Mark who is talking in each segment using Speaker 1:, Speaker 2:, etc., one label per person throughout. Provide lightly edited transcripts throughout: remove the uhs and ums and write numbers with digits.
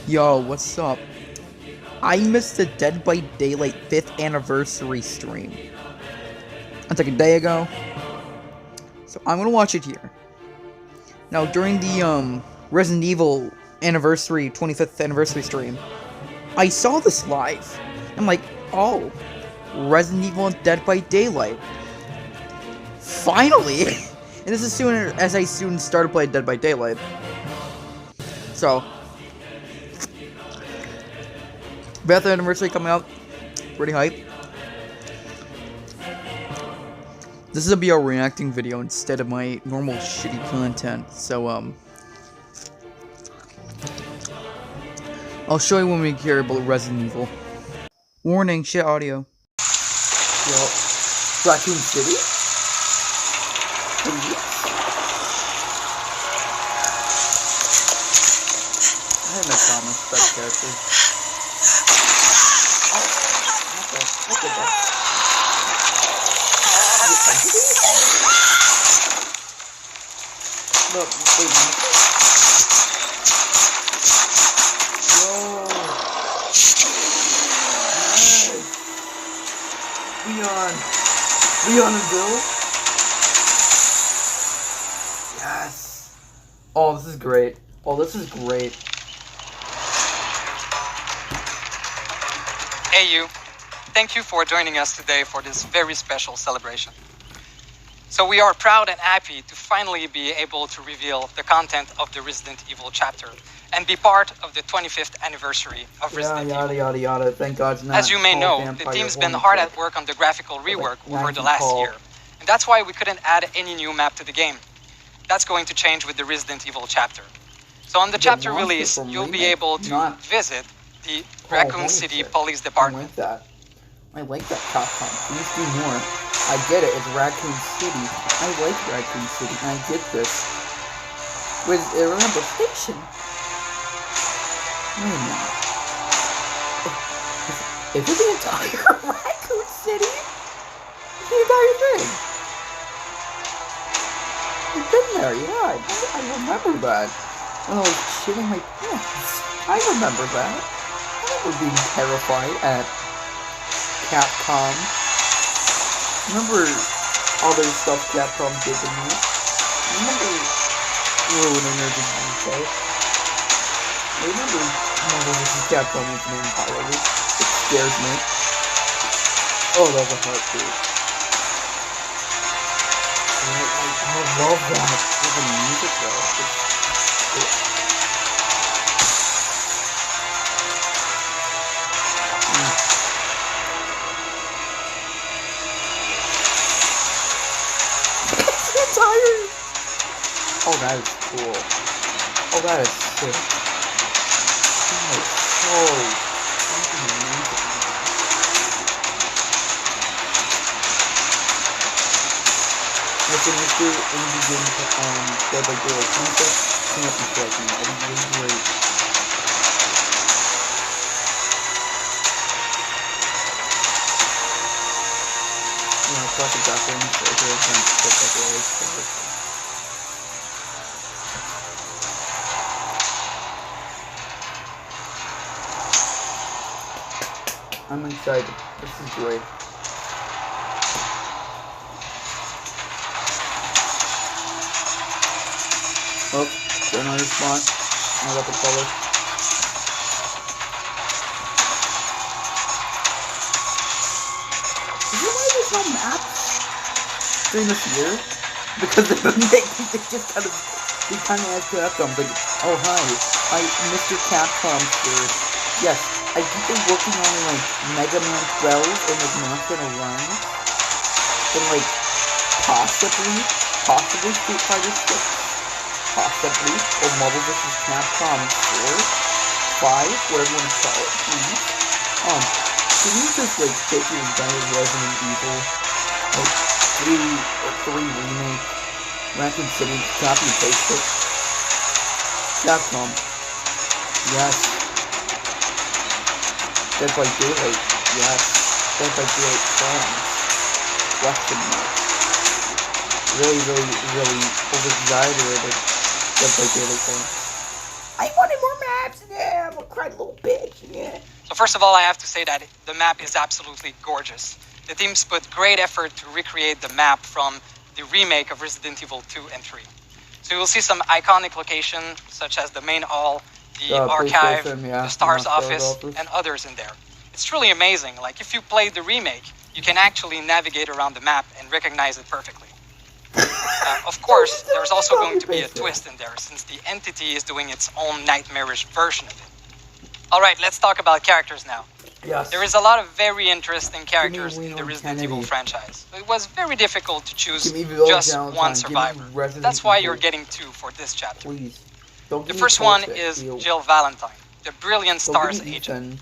Speaker 1: Yo, what's up? I missed the Dead by Daylight 5th anniversary stream. That's like a day ago. So I'm gonna watch it here. Now, during the Resident Evil anniversary, 25th anniversary stream, I saw this live. I'm like, oh, Resident Evil and Dead by Daylight. Finally! And this is soon as I soon started playing Dead by Daylight. So, Beth anniversary coming out. Pretty hype. This is a BL reacting video instead of my normal shitty content. So, I'll show you when we hear about Resident Evil. Warning, shit audio. Yo, Raccoon City? I have no problem with that character. Look at that. Look, wait, Yo. Nice. Leon and Bill? Yes. Oh, this is great. Oh, this is great.
Speaker 2: Hey you, thank you for joining us today for this very special celebration. So we are proud and happy to finally be able to reveal the content of the Resident Evil chapter and be part of the 25th anniversary of Resident Evil.
Speaker 1: Yada yada. Thank God it's not.
Speaker 2: As you may know, the team's been hard at work on the graphical rework over the last year. And that's why we couldn't add any new map to the game. That's going to change with the Resident Evil chapter. So on the chapter release, you'll be able to visit the Raccoon City Police Department.
Speaker 1: I like that Capcom. Please do more. I get it. It's Raccoon City. I like Raccoon City. I get this. With remember station. Wait a minute. Is it the entire Raccoon City? It's the entire thing. I've been there. Yeah, I remember that. When I was shitting my pants. I remember that. I was being terrified at Capcom. Remember other stuff Capcom did to me? Remember ruining everything, okay? Remember Marvel vs. Capcom Infinite entirely? It scares me. Oh, that was a heartbeat. I love that. The music though. Oh, that is cool. Oh, that is sick. That is so fucking amazing. Listen, Mr. Indie Game Dead by Daylight concept, clean up and correct me. That was really great. Yeah, classic background, so it's really fun to put that always. I'm excited. This is great. Oh, got another spot. I got the color. Is there why there's no maps during this year? Because they just kind of asked Capcom, like, oh hi, Mr. Capcom here. Yes, I think they're working on like Mega Man 12 and like Monster Alliance, and like possibly Street Fighter 6, possibly, or Marvel vs. Capcom 4, 5, whatever you want to call it, please. Can you just like take your entire Resident Evil, like 3 remake, Raccoon City, copy and paste it? Capcom, yes. Dead by Daylight, yes. Dead by Daylight fans. Question mark. Really overexaggerated Dead by Daylight fans. I wanted more maps! Yeah, I'm a cry right, little bitch. Yeah.
Speaker 2: So first of all, I have to say that the map is absolutely gorgeous. The teams put great effort to recreate the map from the remake of Resident Evil 2 and 3. So you'll see some iconic locations, such as the main hall, the archive, the STARS office, and others in there. It's truly amazing. Like, if you played the remake, you can actually navigate around the map and recognize it perfectly. Of course, there's also going to be a twist in there, since the entity is doing its own nightmarish version of it. Alright, let's talk about characters now.
Speaker 1: Yes.
Speaker 2: There is a lot of very interesting characters in the Resident Evil franchise. It was very difficult to choose just one survivor. That's why you're getting 2 for this chapter.
Speaker 1: Please.
Speaker 2: The first one is Jill Valentine, the brilliant STARS agent.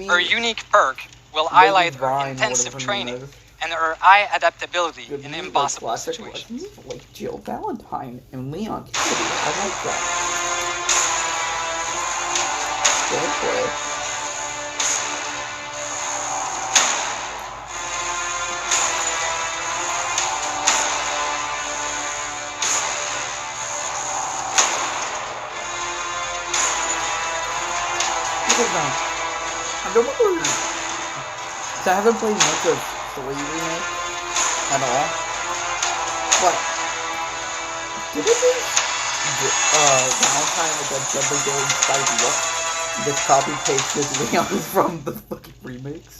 Speaker 2: Her unique perk will highlight her intensive training and her high adaptability in impossible situations.
Speaker 1: Like Jill Valentine and Leon Kennedy. I like that. Okay. I don't remember. So I haven't played much of 3 remake at all. But did it be Valentine with that Deadly Day inspired look? Just copy pasted Leon from the fucking remakes.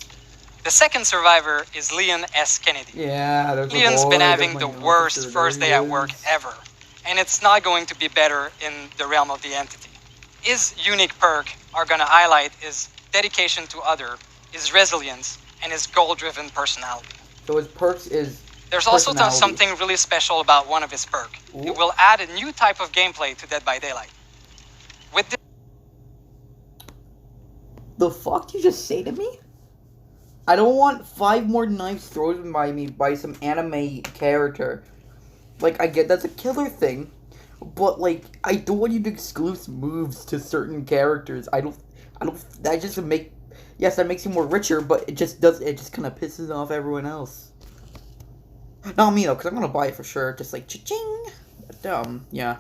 Speaker 2: The second survivor is Leon S. Kennedy.
Speaker 1: Yeah, there's
Speaker 2: Leon's been having the worst first day at work ever, and it's not going to be better in the realm of the entity. His unique perk are gonna highlight his dedication to other, his resilience, and his goal-driven personality.
Speaker 1: So his perks is
Speaker 2: There's also something really special about one of his perks. It will add a new type of gameplay to Dead by Daylight. With this...
Speaker 1: The fuck did you just say to me? I don't want 5 more knives thrown by me by some anime character. Like, I get that's a killer thing. But, like, I don't want you to exclude moves to certain characters. I don't, that just make, yes, that makes you more richer, but it just kind of pisses off everyone else. Not me, though, because I'm going to buy it for sure. Just like, cha-ching. Yeah.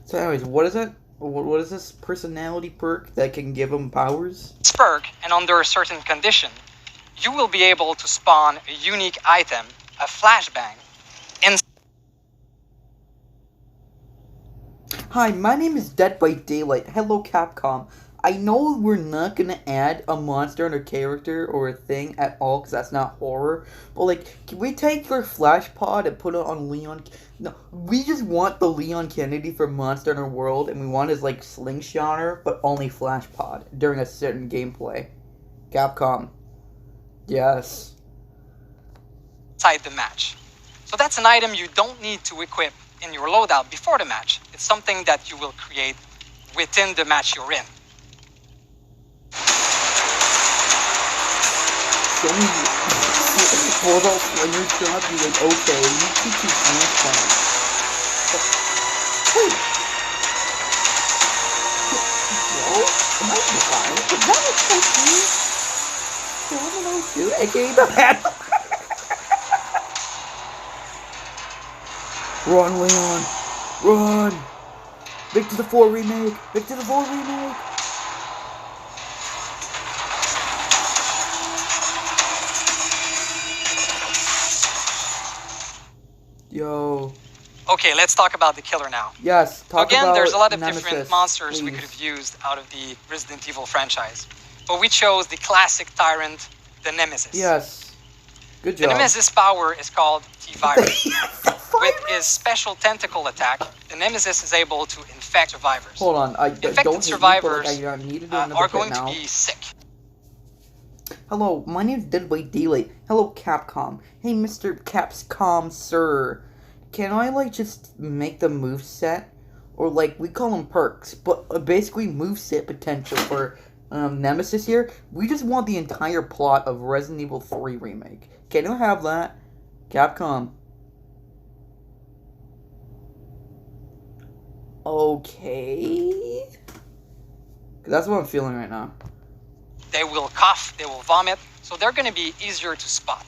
Speaker 1: So, anyways, what is it? What is this personality perk that can give him powers?
Speaker 2: This perk, and under a certain condition, you will be able to spawn a unique item, a flashbang, in...
Speaker 1: Hi, my name is Dead by Daylight. Hello, Capcom. I know we're not gonna add a monster and a character or a thing at all, because that's not horror. But, like, can we take your flash pod and put it on Leon? No, we just want the Leon Kennedy from Monster Hunter World, and we want his, like, slingshotter, but only flash pod during a certain gameplay. Capcom. Yes.
Speaker 2: Inside the match. So that's an item you don't need to equip in your loadout before the match. It's something that you will create within the match you're in.
Speaker 1: Show me for those when you're shot, be like, okay, you keep your hands down. Wait. Yo, am I fine? Is that what you do? AKA the hat. Run, Leon! Run! Back to the 4 remake! Back to the 4 remake! Yo.
Speaker 2: Okay, let's talk about the killer now.
Speaker 1: Yes,
Speaker 2: Again, there's a lot of
Speaker 1: Nemesis,
Speaker 2: different monsters
Speaker 1: please.
Speaker 2: we could have used out of the Resident Evil franchise. But we chose the classic tyrant, the Nemesis.
Speaker 1: Yes. Good job.
Speaker 2: The Nemesis power is called T-Virus. With his special tentacle attack, the Nemesis is able to infect survivors.
Speaker 1: Hold on,
Speaker 2: Infected survivors are going
Speaker 1: to
Speaker 2: be sick.
Speaker 1: Hello, my name's Dead by Daylight. Hello, Capcom. Hey, Mr. Capcom, sir. Can I, like, just make the moveset? Or, like, we call them perks, but basically moveset potential for Nemesis here. We just want the entire plot of Resident Evil 3 Remake. Can you have that? Capcom. Okay. 'Cause that's what I'm feeling right now.
Speaker 2: They will cough, they will vomit, so they're going to be easier to spot.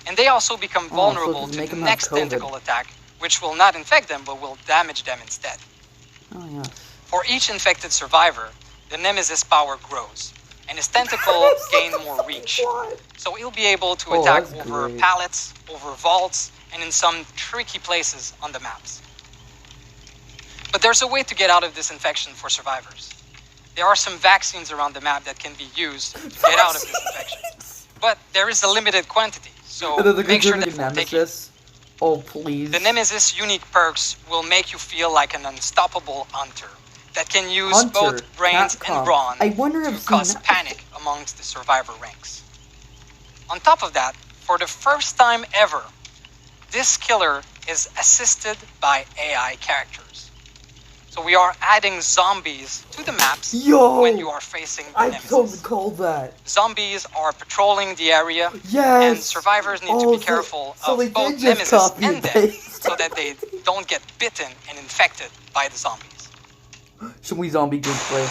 Speaker 2: And they also become vulnerable to the next tentacle attack, which will not infect them, but will damage them instead.
Speaker 1: Oh, yeah.
Speaker 2: For each infected survivor, the Nemesis power grows, and his tentacle gain more reach. So he'll be able to attack over pallets, over vaults, and in some tricky places on the maps. But there's a way to get out of this infection for survivors. There are some vaccines around the map that can be used to get out of this infection. But there is a limited quantity, so make sure that you take it.
Speaker 1: Oh, please.
Speaker 2: The Nemesis unique perks will make you feel like an unstoppable hunter that can use both brains and brawn to cause panic amongst the survivor ranks. On top of that, for the first time ever, this killer is assisted by AI characters. So we are adding zombies to the maps when you are facing the Nemesis.
Speaker 1: I totally called that.
Speaker 2: Zombies are patrolling the area, and survivors need to be careful of both Nemesis and dead so that they don't get bitten and infected by the zombies.
Speaker 1: Show me zombie gameplay.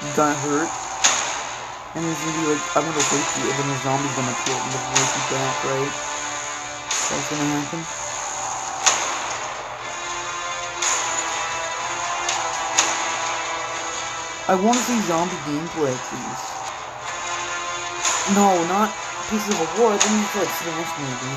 Speaker 1: You got hurt. And it's gonna be like, I'm gonna wake you, and then the zombie's gonna appear and just wake you back, right? That's gonna happen. I wanna see zombie gameplay, please. No, not pieces of wood, I need to like smash maybe.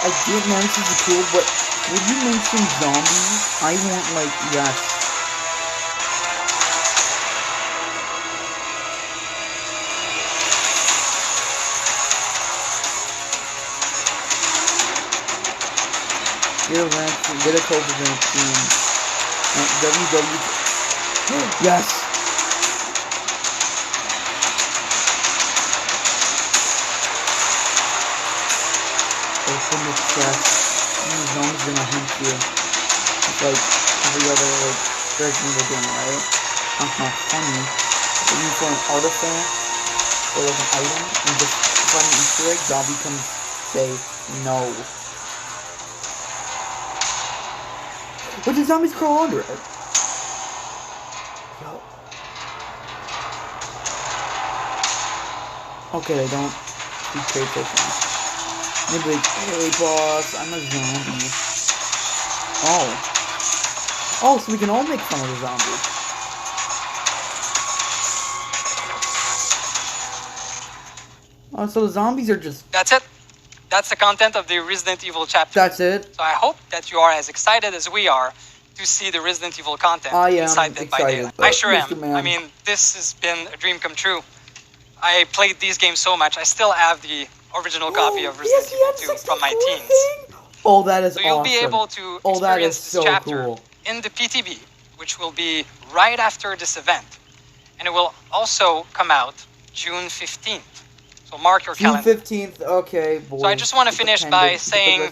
Speaker 1: I did mention the cool, but when you mention zombies, I want like, yes. Get a COVID-19. WW. Yes. Open the chest. The zombie's gonna hunt you. It's like every other like Resident Evil game, right? Funny. Looking for an artifact or like an item and just find an Easter egg, zombie comes say no. But the zombies crawl under it. Yo. Okay, they don't be crayfish. They'd be like, hey boss, I'm a zombie. Oh, so we can all make fun of the zombies. Oh, so the zombies are just...
Speaker 2: That's it. That's the content of the Resident Evil chapter.
Speaker 1: That's it?
Speaker 2: So I hope that you are as excited as we are to see the Resident Evil content inside Dead by Daylight. I sure am. I mean, this has been a dream come true. I played these games so much, I still have the original copy of Resident Evil 2 from my teens.
Speaker 1: Oh, that is awesome.
Speaker 2: So you'll be able to experience this chapter in the PTB, which will be right after this event. And it will also come out June 15th. So mark your calendar.
Speaker 1: June 15th, okay, boys.
Speaker 2: So I just want to finish by saying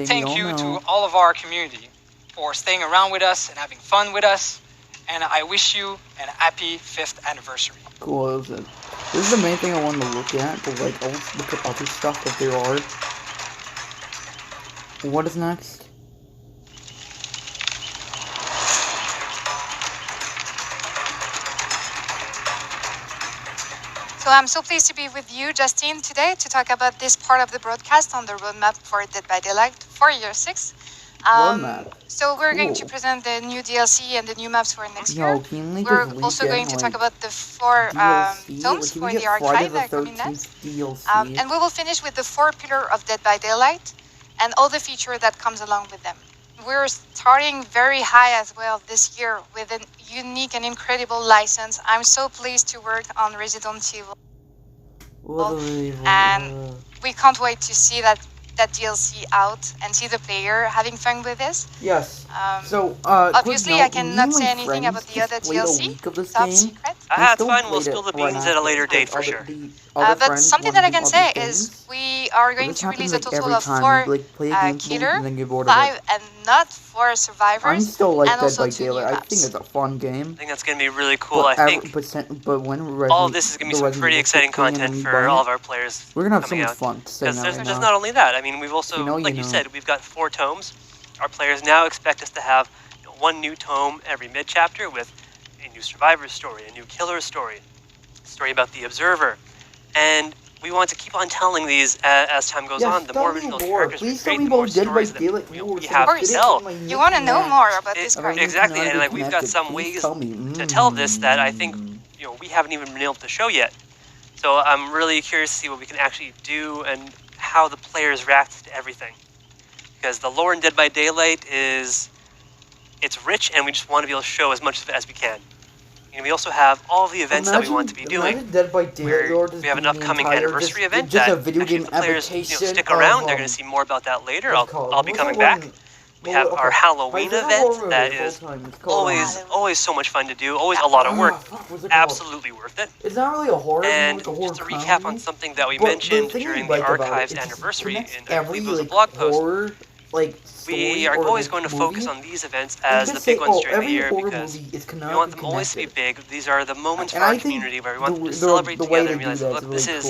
Speaker 2: thank you to all of our community for staying around with us and having fun with us. And I wish you an happy 5th anniversary.
Speaker 1: Cool, is it? This is the main thing I wanted to look at, but like, I'll look at other stuff that there are. What is next?
Speaker 3: So I'm so pleased to be with you, Justine, today to talk about this part of the broadcast on the roadmap for Dead by Daylight for year 6. So we're going to present the new DLC and the new maps for next year. We're also going to talk about the 4 tomes for the archive that are coming next. And we will finish with the 4 pillars of Dead by Daylight and all the features that comes along with them. We're starting very high as well this year with a unique and incredible license. I'm so pleased to work on Resident Evil. And we can't wait to see that DLC out and see the player having fun with this.
Speaker 1: Yes.
Speaker 3: Obviously, I cannot say anything about the other DLC. Top secret.
Speaker 4: It's fine. We'll spill the beans at a later date for sure.
Speaker 3: But something that I can say is we are going to release a total of 4 killer, 5 and not for survivors.
Speaker 1: I'm still like
Speaker 3: and
Speaker 1: Dead
Speaker 3: also
Speaker 1: by
Speaker 3: to new
Speaker 1: Daylight. I
Speaker 3: maps.
Speaker 1: think it's a fun game.
Speaker 4: I think that's going to be really cool. I think
Speaker 1: but when
Speaker 4: all of this is going to be some pretty exciting content for all of our players.
Speaker 1: We're gonna have so
Speaker 4: coming
Speaker 1: much
Speaker 4: out.
Speaker 1: fun.
Speaker 4: Because there's just not only that. I mean, we've also, like you said, we've got 4 tomes. Our players now expect us to have 1 new tome every mid-chapter with a new survivor story, a new killer story, a story about the observer. And we want to keep on telling these as time goes on. The more original characters we create, the more stories that we have to tell.
Speaker 3: You want to know more about this character.
Speaker 4: Exactly, and like we've got some ways to tell this that I think we haven't even been able to show yet. So I'm really curious to see what we can actually do and how the players react to everything. Because the lore in Dead by Daylight it's rich, and we just want to be able to show as much of it as we can. And we also have all the events that we want to be doing.
Speaker 1: Dead by Daylight,
Speaker 4: we have an upcoming anniversary event that actually the players stick around. They're going to see more about that later. I'll be coming back. We have our Halloween event that is always so much fun to do, always a lot of work, absolutely worth it.
Speaker 1: It's not really a horror.
Speaker 4: And just to recap on something that we mentioned during the Archives anniversary, and I believe it was a blog post, we are always going to focus on these events as the big ones during the year because we want them always to be big. These are the moments for our community where we want them to celebrate together and realize, look, this is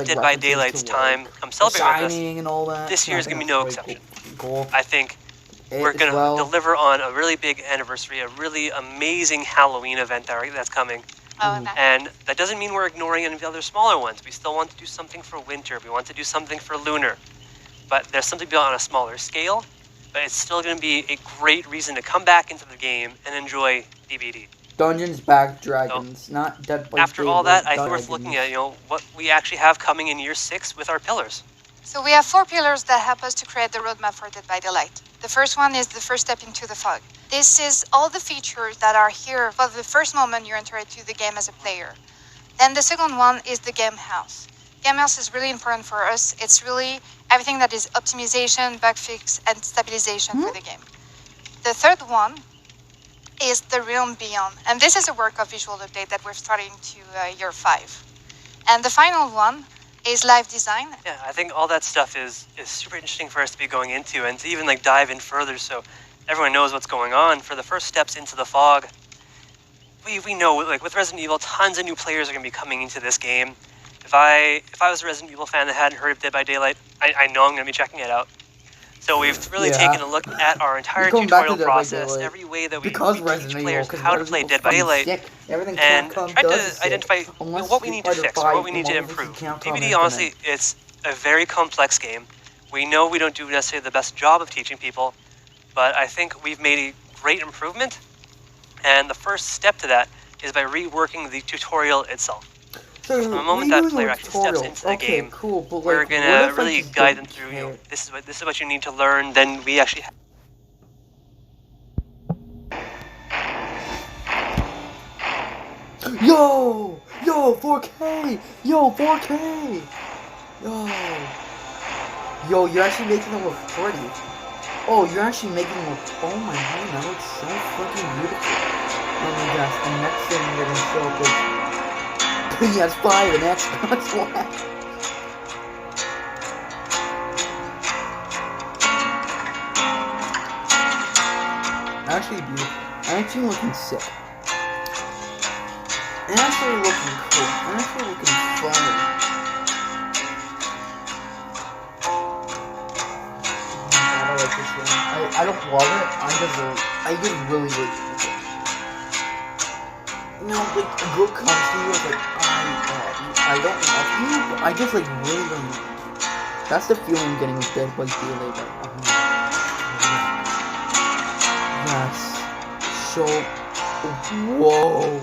Speaker 4: Dead by Daylight's time. Come celebrate with us. This year is going to be no exception. I think we're going to deliver on a really big anniversary, a really amazing Halloween event that's coming. And that doesn't mean we're ignoring any of the other smaller ones. We still want to do something for winter. We want to do something for lunar. But there's something built on a smaller scale. But it's still going to be a great reason to come back into the game and enjoy DBD.
Speaker 1: Dungeons back dragons, not Dead by Daylight.
Speaker 4: After all that, I think worth looking at what we actually have coming in year 6 with our pillars.
Speaker 3: So we have 4 pillars that help us to create the roadmap for Dead by Daylight. The first one is the first step into the fog. This is all the features that are here for the first moment you enter into the game as a player. Then the second one is the game house. Game house is really important for us. It's really everything that is optimization, bug fix, and stabilization for the game. The third one is the realm beyond. And this is a work of visual update that we're starting to year 5. And the final one is live design.
Speaker 4: Yeah, I think all that stuff is super interesting for us to be going into and to even dive in further so everyone knows what's going on. For the first steps into the fog, we know with Resident Evil, tons of new players are going to be coming into this game. If I was a Resident Evil fan that hadn't heard of Dead by Daylight, I know I'm going to be checking it out. So we've really taken a look at our entire tutorial process, every way that we teach players how to play Dead by Daylight, and tried to identify what we need to fix, what we need to improve. DBD, honestly, it's a very complex game. We know we don't do necessarily the best job of teaching people, but I think we've made a great improvement, and the first step to that is by reworking the tutorial itself. So from the moment that player actually steps into the game, we're gonna really guide them through. This is what you need to learn. Then we actually.
Speaker 1: Yo, 4K, yo, 4K, yo, you're actually making them look pretty. Oh, you're actually making them look. Oh my god, that looks so fucking beautiful. Oh my gosh, the next thing you're gonna show up is. Yes, 5 and Xbox One. Actually beautiful. Actually looking sick. Actually looking cool. Actually looking fun. I like this game. I don't love it. I just really like it. You know, a girl comes to you and I don't love you, but I just really don't love you. That's the feeling I'm getting with Dead by Daylight. Yes. So, whoa.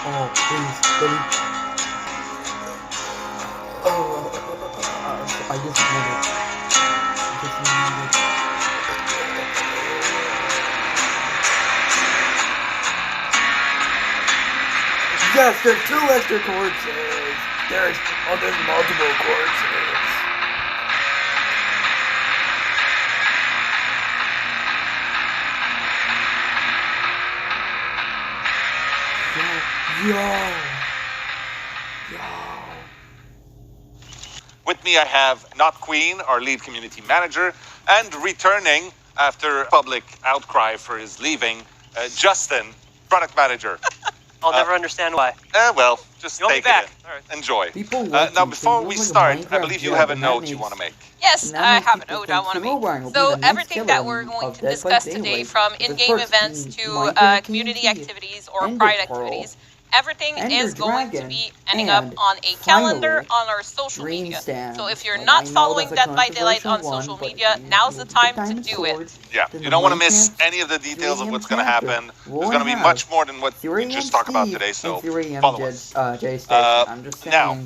Speaker 1: Oh, please, let me. I just need it. Yes, there's 2 extra corpses. There's multiple corpses. Yo.
Speaker 5: With me I have Not Queen, our lead community manager, and returning after public outcry for his leaving, Justin, product manager.
Speaker 4: I'll never understand why.
Speaker 5: Well, just
Speaker 4: You'll be
Speaker 5: take
Speaker 4: back.
Speaker 5: it in.
Speaker 4: All right.
Speaker 5: Enjoy.
Speaker 1: People
Speaker 5: Now, before we start, I believe you have a note you want to make.
Speaker 6: Yes, I have a note I want to make. So everything that we're going to discuss today, from in-game events to community activities or pride activities, everything is going to be ending up on a calendar on our social media. So if you're not following Dead by Daylight on social media, now's the time to do it.
Speaker 5: Yeah, you don't want to miss any of the details of what's going to happen. There's going to be much more than what we just talked about today, so follow us. Now,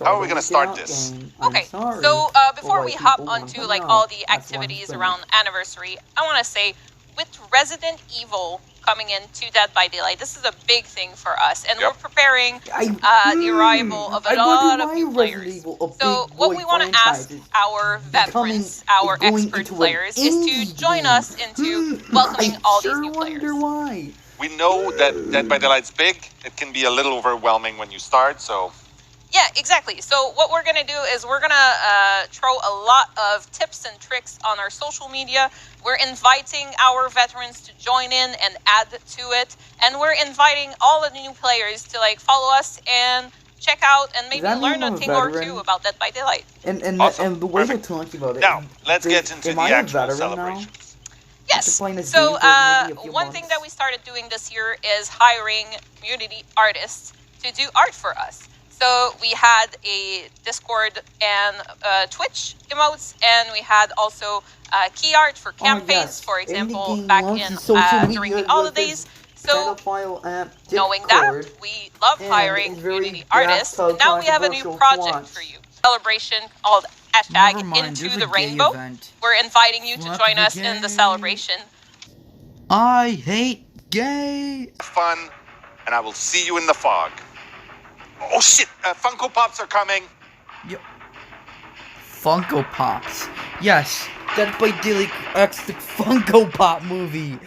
Speaker 5: how are we going to start this?
Speaker 6: Okay, so before we hop onto like all the activities around anniversary, I want to say, with Resident Evil coming into Dead by Daylight, this is a big thing for us, and we're preparing the arrival of a lot of new players. So what we want to ask our veterans, our expert players, is to join us into welcoming all these new players.
Speaker 5: We know that Dead by Daylight's big. It can be a little overwhelming when you start, so...
Speaker 6: Yeah, exactly. So what we're going to do is we're going to throw a lot of tips and tricks on our social media. We're inviting our veterans to join in and add to it. And we're inviting all of the new players to like follow us and check out and maybe learn a thing or two about Dead by Daylight.
Speaker 5: Awesome.
Speaker 1: And the way we're talking about it...
Speaker 5: Now, let's get into the actual celebrations.
Speaker 6: Yes. So one thing that we started doing this year is hiring community artists to do art for us. So we had a Discord and Twitch emotes, and we had also key art for campaigns, for example, back in during the holidays. So knowing that, we love hiring community artists. And now we have a new project for you. Celebration called #Into the Rainbow. We're inviting you to join us in the celebration.
Speaker 1: I hate gay.
Speaker 5: Fun, and I will see you in the fog. Oh shit! Funko Pops are coming.
Speaker 1: Yep. Funko Pops. Yes, Dead by Daylight X the Funko Pop movie.